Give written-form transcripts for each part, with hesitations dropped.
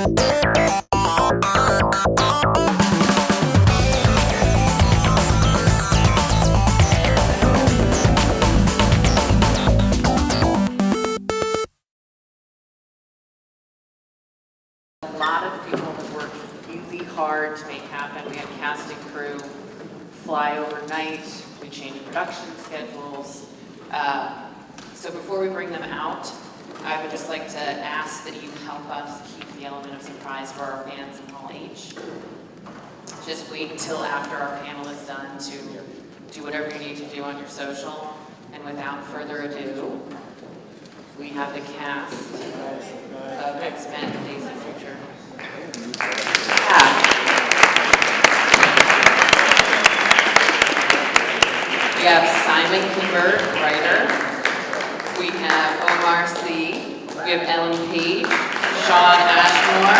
A lot of people have worked really hard to make happen. We had casting crew fly overnight. We changed production schedules. So before we bring them out, I would just like to ask that you help us keep the element of surprise for our fans in Hall H. Just wait until after our panel is done to do whatever you need to do on your social. And without further ado, we have the cast of X-Men Days of Future. We have Simon Kinberg, writer. We have Omar C. We have Ellen Page, Sean Ashmore,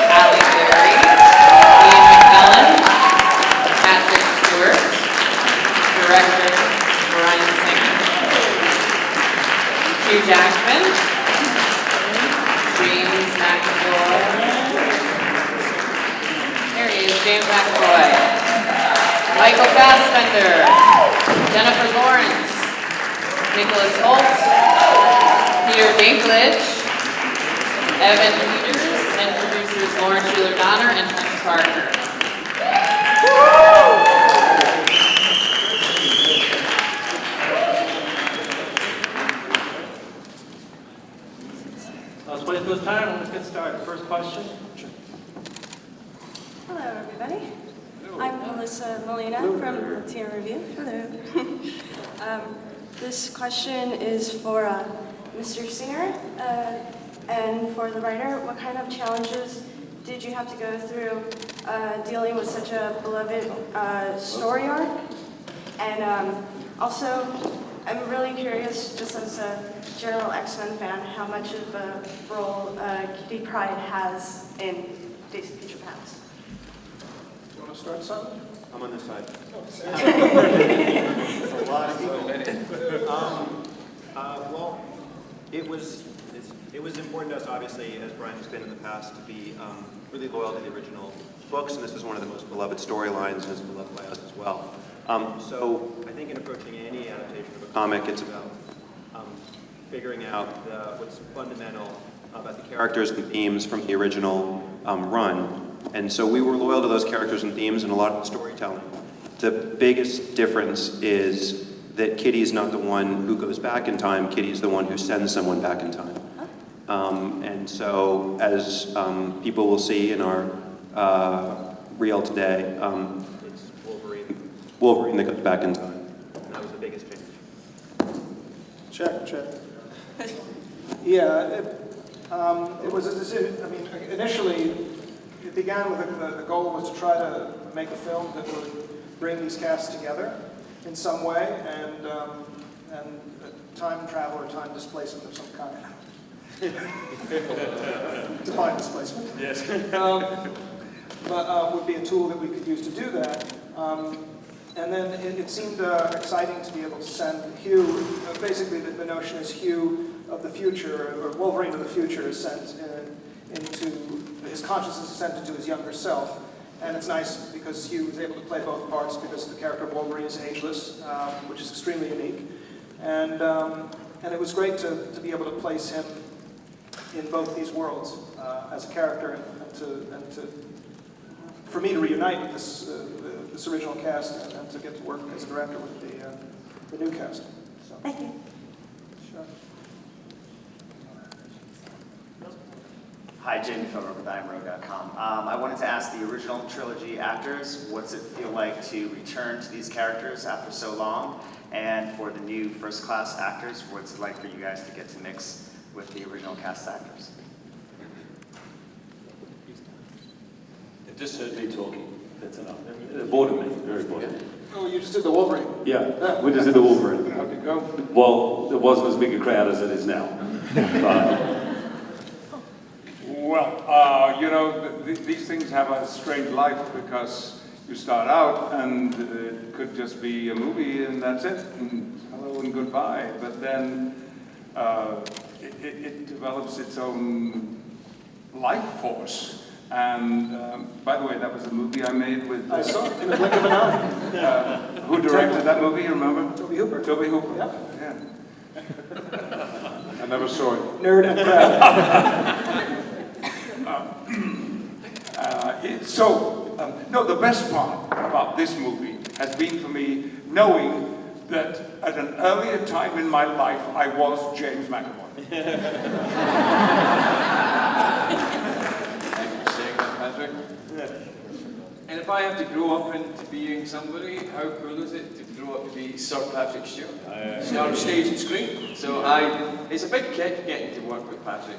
Halle Berry, Ian McKellan, Patrick Stewart, director Bryan Singer, Hugh Jackman, James McAvoy. There he is, James McAvoy. Michael Fassbender, Jennifer Lawrence, Nicholas Holt, Peter Dinklage, Evan Peters, and producers Lauren Schuler-Donner and Hunter Parker. Let's wait this time. Let's get started. First question. Hello, everybody. I'm Melissa Molina from Latino Review. Hello. This question is for Mr. Singer and for the writer. What kind of challenges did you have to go through dealing with such a beloved story arc? And also, I'm really curious, just as a general X-Men fan, how much of a role Kitty Pryde has in Days of Future Past. You want to start, Simon? I'm on this side. There's a lot of people. Well, it was important to us, obviously, as Bryan has been in the past, to be really loyal to the original books, and this is one of the most beloved storylines, and it's beloved by us as well. So I think in approaching any adaptation of a comic, it's about figuring out what's fundamental about the characters and themes from the original run. And so we were loyal to those characters and themes and a lot of the storytelling. The biggest difference is that Kitty's not the one who goes back in time, Kitty's the one who sends someone back in time. And so, as people will see in our reel today, it's Wolverine that goes back in time. And that was the biggest change. Check. Yeah, it was a decision. I mean, initially, it began with the goal was to try to make a film that would bring these casts together in some way, and time travel or time displacement of some kind. Define displacement. Yes. But would be a tool that we could use to do that. And then it seemed exciting to be able to send Hugh, basically the notion is Hugh of the future, or Wolverine of the future is sent into, his consciousness is sent into his younger self. And it's nice because Hugh is able to play both parts because the character of Wolverine is ageless, which is extremely unique. And it was great to be able to place him in both these worlds as a character, and for me to reunite with this original cast and to get to work as a director with the new cast. So. Thank you. Sure. Hi, Jamie Philbrook with IamRogue.com. I wanted to ask the original trilogy actors, what's it feel like to return to these characters after so long? And for the new first-class actors, what's it like for you guys to get to mix with the original cast actors? Just heard me talking. That's enough. It bored me, very bored. Oh, you just did the Wolverine? Yeah, we just did the Wolverine. How'd it go? Well, it wasn't as big a crowd as it is now. Well, you know, these things have a strange life because you start out and it could just be a movie and that's it, and hello and goodbye. But then it develops its own life force. And by the way, that was the movie I made with... I saw it in the blink of an eye. who directed that movie, you remember? Toby Hooper. Toby Hooper. Yeah. I never saw it. Nerd and proud. No, the best part about this movie has been for me knowing that at an earlier time in my life, I was James McAvoy. Thank you for saying that, Patrick. And if I have to grow up into being somebody, how cool is it to grow up to be Sir Patrick Stewart? Star of stage and screen. So it's a big kick getting to work with Patrick.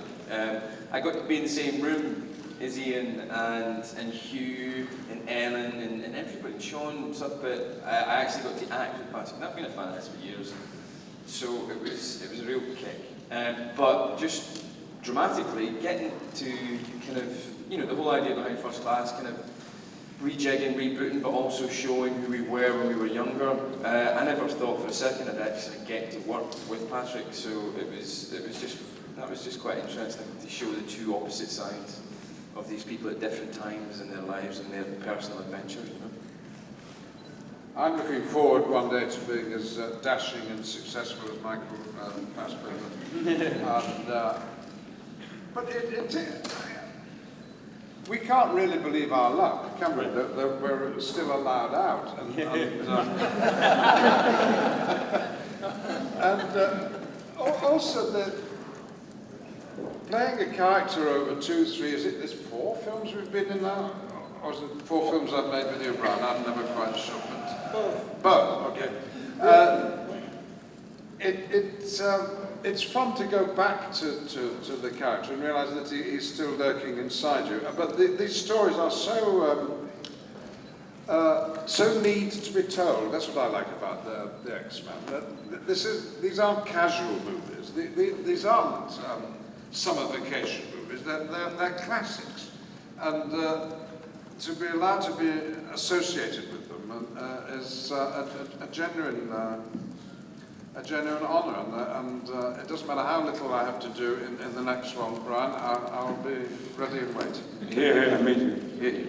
I got to be in the same room as Ian and Hugh and Ellen and everybody, Sean and stuff, but I actually got to act with Patrick. And I've been a fan of this for years. So it was a real kick. But just dramatically getting to kind of, the whole idea behind First Class, kind of rejigging, rebooting, but also showing who we were when we were younger. I never thought for a second I'd actually get to work with Patrick, so that was just quite interesting to show the two opposite sides of these people at different times in their lives and their personal adventures. I'm looking forward one day to being as dashing and successful as Michael Fassbender. But we can't really believe our luck, can we? That we're still allowed out. Also, playing a character over 2, 3, there's 4 films we've been in now? Or is it 4 films I've made with you, Brian? I'm never quite sure. Both, okay. It's fun to go back to the character and realise that he's still lurking inside you. But these stories are so neat to be told. That's what I like about the X-Men. These aren't casual movies. These aren't summer vacation movies. They're classics. And to be allowed to be associated with them is a genuine honour, and it doesn't matter how little I have to do in the next one, Brian. I'll be ready and waiting. Here, me too. Here.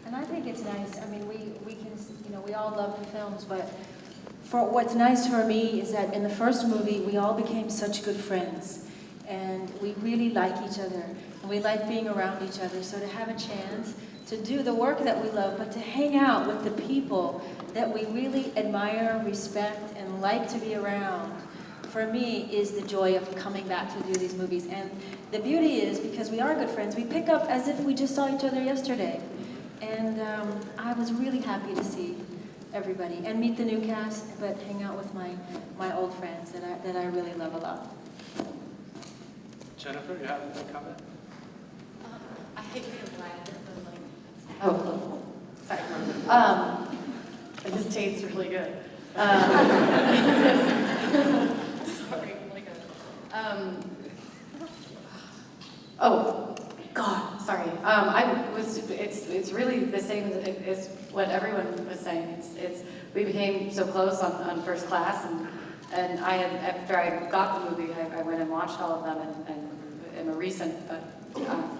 And I think it's nice. I mean, we can, we all love the films, but what's nice for me is that in the first movie, we all became such good friends, and we really like each other, and we like being around each other. So to have a chance to do the work that we love, but to hang out with the people that we really admire, respect, and like to be around, for me, is the joy of coming back to do these movies. And the beauty is, because we are good friends, we pick up as if we just saw each other yesterday. And I was really happy to see everybody and meet the new cast, but hang out with my old friends that I really love a lot. Jennifer, you have a comment? I hate being black. Oh, sorry. This tastes really good. Sorry, really good. Oh, God, sorry. It's really the same as what everyone was saying. We became so close on First Class, and after I got the movie, I went and watched all of them, and am a recent but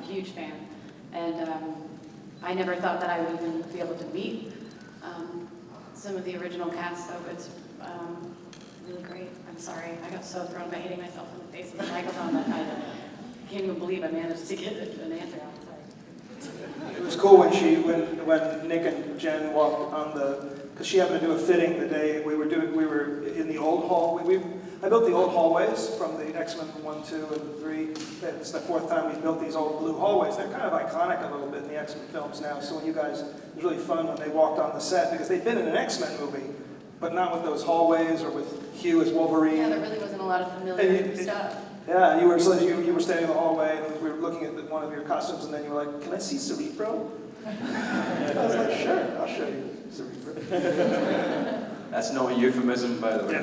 huge fan. And I never thought that I would even be able to meet some of the original cast, so it's really great. I'm sorry, I got so thrown by hitting myself in the face with the microphone that I can't even believe I managed to get an answer out. Sorry. It was cool when Nick and Jen walked on because she happened to do a fitting the day we were in the old hall. I built the old hallways from the X-Men 1, 2, and 3. It's the 4th time we built these old blue hallways. They're kind of iconic a little bit in the X-Men films now. So when it was really fun when they walked on the set, because they'd been in an X-Men movie, but not with those hallways or with Hugh as Wolverine. Yeah, there really wasn't a lot of familiar stuff. Yeah, you were standing in the hallway, and we were looking at one of your costumes, and then you were like, "Can I see Cerebro?" I was like, "Sure, I'll show you Cerebro." That's not a euphemism, by the way.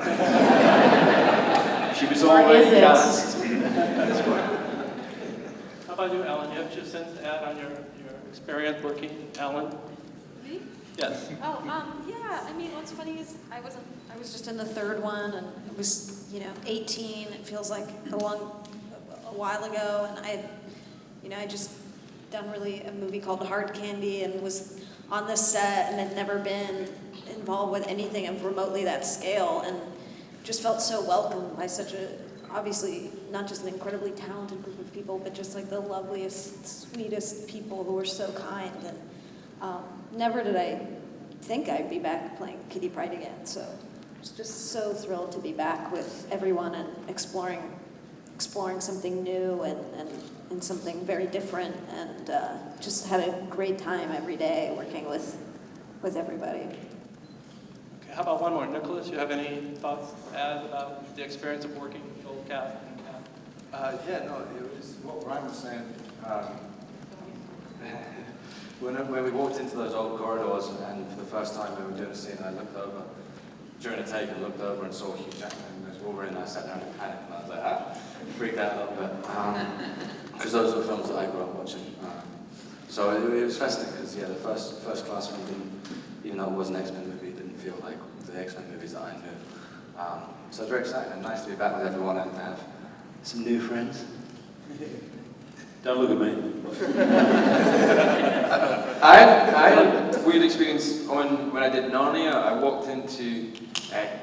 She was Or already is it? cast. That's why. How about you, Alan? You have 2 cents to add on your experience working, Alan? Me? Yes. Oh, yeah. I mean, what's funny is I was just in the 3rd one, and it was, 18. It feels like a while ago, and I had You know, I just done really a movie called Hard Candy and was on this set and had never been involved with anything of remotely that scale, and just felt so welcomed by such a, obviously, not just an incredibly talented group of people, but just like the loveliest, sweetest people who were so kind. And never did I think I'd be back playing Kitty Pryde again. So I was just so thrilled to be back with everyone and exploring something new and something very different, and just had a great time every day working with everybody. Okay, how about one more? Nicholas, you have any thoughts to add about the experience of working with the old cast? Yeah, no, it was what Bryan was saying. When we walked into those old corridors, and for the first time we were doing a scene, I looked over during a take and looked over and saw Hugh Jackman as Wolverine, and I sat down and panicked, and I was like, freaked out a little bit. Because those were films that I grew up watching. So it was fascinating, because yeah, the first class film, even though it was an X-Men movie, it didn't feel like the X-Men movies that I knew. So it's very exciting and nice to be back with everyone and to have some new friends. Don't look at me. I had a weird experience when I did Narnia. I walked into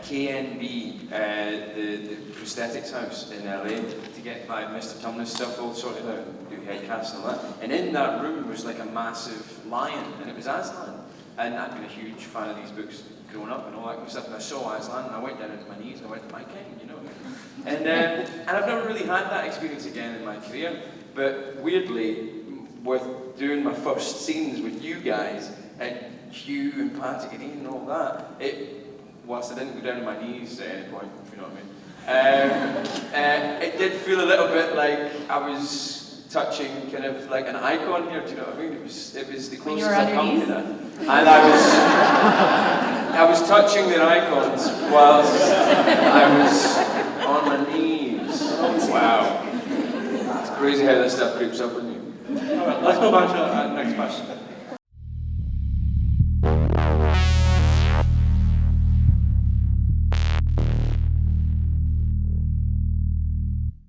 KNB, the prosthetics house in LA, to get my Mr. Tumnus stuff all sorted out, do head casts and all that. And in that room was like a massive lion, and it was Aslan. And I'd been a huge fan of these books growing up and all that kind of stuff. And I saw Aslan, and I went down into my knees, and I went, "My king," you know. And I've never really had that experience again in my career. But weirdly, with doing my first scenes with you guys, and Hugh and Patrick and Ian and all that, whilst I didn't go down to my knees at any point, if you know what I mean, it did feel a little bit like I was touching kind of like an icon here, do you know what I mean? It was the closest I've come to that. And I was touching their icons whilst I was on my knees. Wow. Crazy how that stuff creeps up on you. All right, let's move on to our next question.